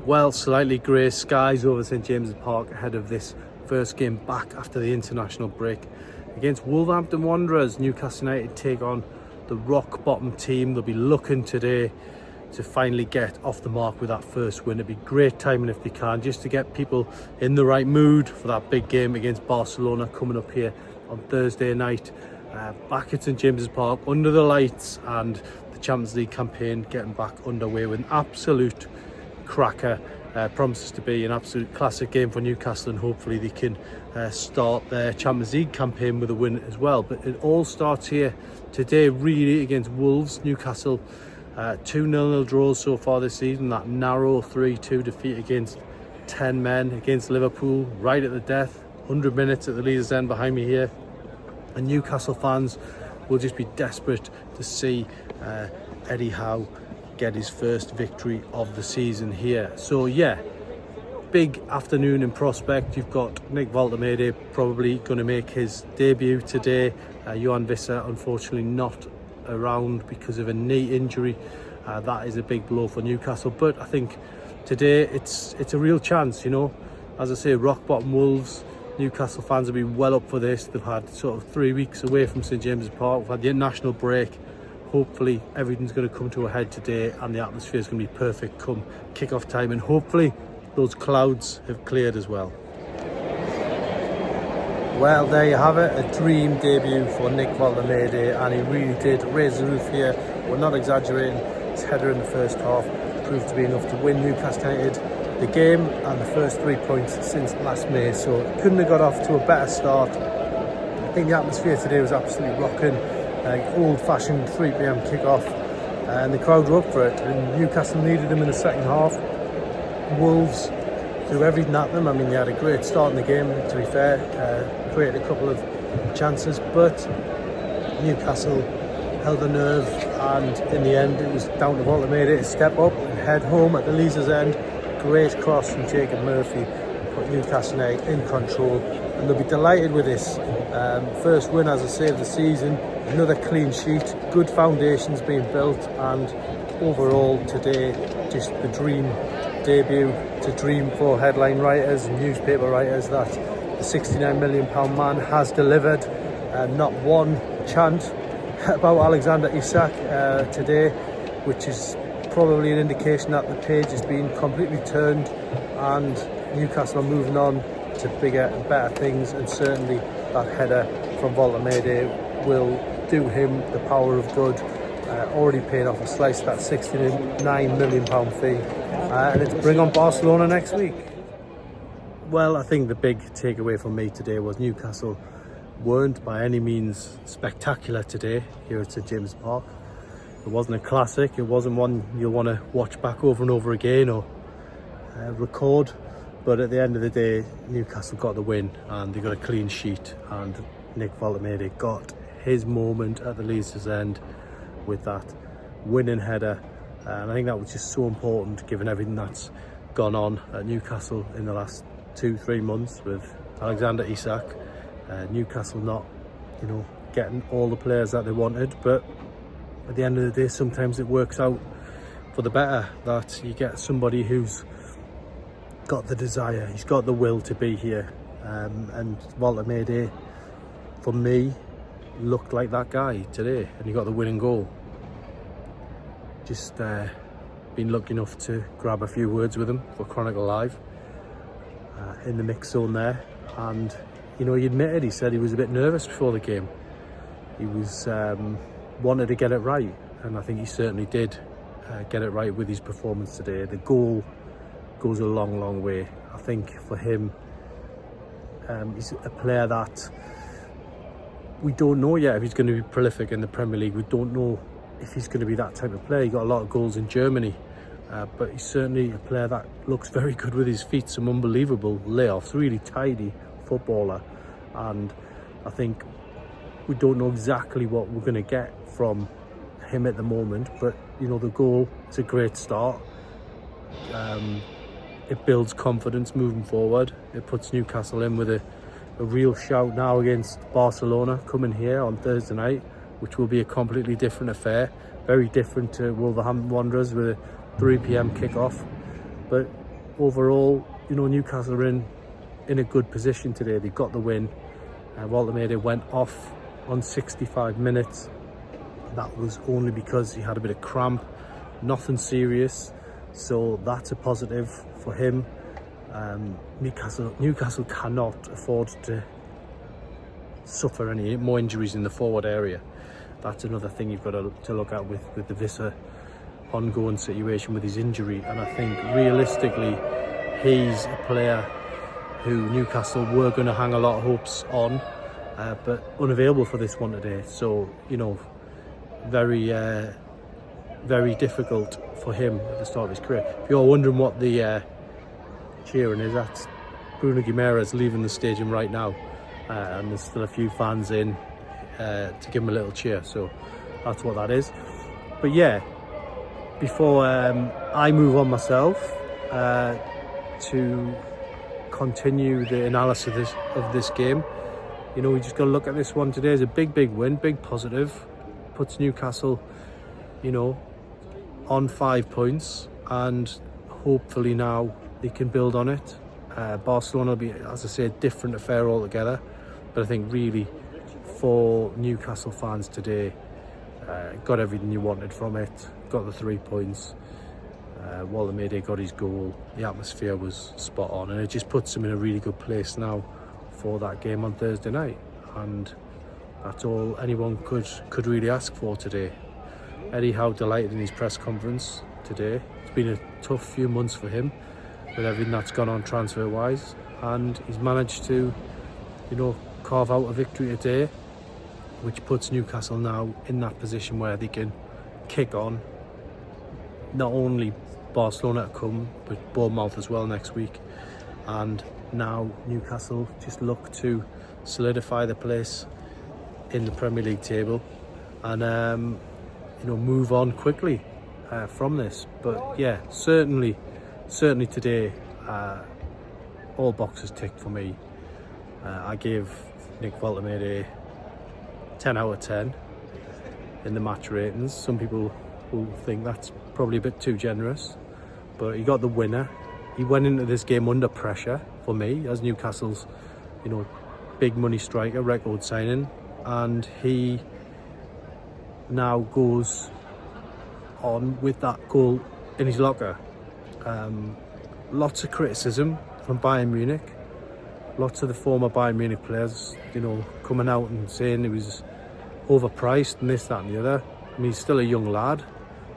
Well, slightly grey skies over St James's Park ahead of this first game back after the international break. Against Wolverhampton Wanderers, Newcastle United take on the rock bottom team. They'll be looking today to finally get off the mark with that first win. It'd be great timing if they can, just to get people in the right mood for that big game against Barcelona coming up here on Thursday night. Back at St James's Park under the lights, and the Champions League campaign getting back underway with an absolute cracker. Promises to be an absolute classic game for Newcastle, and hopefully they can start their Champions League campaign with a win as well. But it all starts here today really against Wolves. Newcastle 2-0 draws so far this season, that narrow 3-2 defeat against 10 men against Liverpool right at the death. 100 minutes at the leader's end behind me here, and Newcastle fans will just be desperate to see Eddie Howe get his first victory of the season here. So yeah, big afternoon in prospect. You've got Nick Woltemade probably going to make his debut today. Johan Visser unfortunately not around because of a knee injury. That is a big blow for Newcastle, but I think today it's a real chance, you know. As I say, rock bottom Wolves. Newcastle fans have been well up for this. They've had sort of 3 weeks away from St James's Park. We've had the international break. Hopefully everything's going to come to a head today, and the atmosphere is going to be perfect come kick-off time, and hopefully those clouds have cleared as well. Well, there you have it, a dream debut for Nick Woltemade, and he really did raise the roof here. We're not exaggerating. His header in the first half proved to be enough to win Newcastle United the game and the first 3 points since last May, so it couldn't have got off to a better start. I think the atmosphere today was absolutely rocking. Old-fashioned 3 p.m. kick-off, and the crowd were up for it, and Newcastle needed them in the second half. Wolves threw everything at them. I mean, they had a great start in the game, to be fair, created a couple of chances, but Newcastle held the nerve, and in the end it was down to Woltemade to step up and head home at the leader's end. Great cross from Jacob Murphy put Newcastle United in control, and they'll be delighted with this first win, as I say, of the season. Another clean sheet, good foundations being built, and overall today just the dream debut. It's a dream for headline writers and newspaper writers that the £69 million man has delivered. Not one chant about Alexander Isak today, which is probably an indication that the page has been completely turned and Newcastle are moving on to bigger and better things, and certainly that header from Woltemade will do him the power of good. Already paying off a slice of that £69 million fee, and it's bring on Barcelona next week. Well, I think the big takeaway for me today was Newcastle weren't by any means spectacular today here at St James's Park. It wasn't a classic, it wasn't one you'll want to watch back over and over again or record, but at the end of the day Newcastle got the win and they got a clean sheet, and Nick Woltemade got his moment at the leader's end with that winning header, and I think that was just so important given everything that's gone on at Newcastle in the last 2-3 months with Alexander Isak. Newcastle not, you know, getting all the players that they wanted, but at the end of the day sometimes it works out for the better, that you get somebody who's got the desire, he's got the will to be here, and Woltemade for me looked like that guy today, and he got the winning goal. Just been lucky enough to grab a few words with him for Chronicle Live in the mix zone there, and you know, he admitted, he said he was a bit nervous before the game. He was wanted to get it right, and I think he certainly did get it right with his performance today. The goal goes a long way. I think for him, he's a player that we don't know yet if he's going to be prolific in the Premier League. We don't know if he's going to be that type of player. He got a lot of goals in Germany, but he's certainly a player that looks very good with his feet, some unbelievable layoffs, really tidy footballer, and I think we don't know exactly what we're going to get from him at the moment, but you know, the goal is a great start. It builds confidence moving forward. It puts Newcastle in with a real shout now against Barcelona coming here on Thursday night, which will be a completely different affair, very different to Wolverhampton Wanderers with a 3 p.m. kick-off. But overall, you know, Newcastle are in a good position today. They got the win. Woltemade went off on 65 minutes. That was only because he had a bit of cramp, nothing serious, so that's a positive for him. Newcastle cannot afford to suffer any more injuries in the forward area. That's another thing you've got to look at with the Visser ongoing situation with his injury. And I think realistically, he's a player who Newcastle were going to hang a lot of hopes on, but unavailable for this one today. So, you know, very difficult for him at the start of his career. If you're wondering what the cheering is, that's Bruno Guimaraes leaving the stadium right now, and there's still a few fans in to give him a little cheer, so that's what that is. But yeah, before I move on myself to continue the analysis of this game, you know, we just got to look at this one today as a big win, big positive. Puts Newcastle, you know, on 5 points, and hopefully now they can build on it. Barcelona will be, as I say, a different affair altogether, but I think really for Newcastle fans today, got everything you wanted from it, got the 3 points. Woltemade got his goal, the atmosphere was spot on, and it just puts him in a really good place now for that game on Thursday night, and that's all anyone could really ask for today. Eddie Howe delighted in his press conference today. It's been a tough few months for him with everything that's gone on transfer wise, and he's managed to, you know, carve out a victory today, which puts Newcastle now in that position where they can kick on. Not only Barcelona to come, but Bournemouth as well next week, and now Newcastle just look to solidify the place in the Premier League table and you know, move on quickly from this. But yeah, certainly today all boxes ticked for me. I gave Nick Woltemade a 10 out of 10 in the match ratings. Some people will think that's probably a bit too generous, but he got the winner. He went into this game under pressure for me as Newcastle's, you know, big money striker, record signing, and he now goes on with that goal in his locker. Lots of criticism from Bayern Munich. Lots of the former Bayern Munich players, you know, coming out and saying he was overpriced and this, that and the other. And he's still a young lad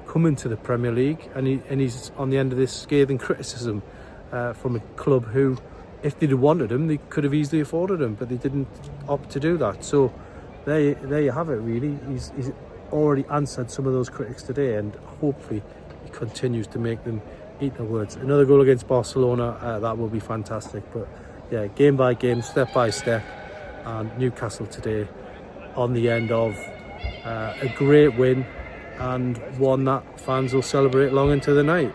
coming to the Premier League, and he's on the end of this scathing criticism from a club who, if they'd have wanted him, they could have easily afforded him, but they didn't opt to do that. So there you have it, really. He's already answered some of those critics today, and hopefully he continues to make them eat their words. Another goal against Barcelona, that will be fantastic. But yeah, game by game, step by step, and Newcastle today on the end of a great win, and one that fans will celebrate long into the night.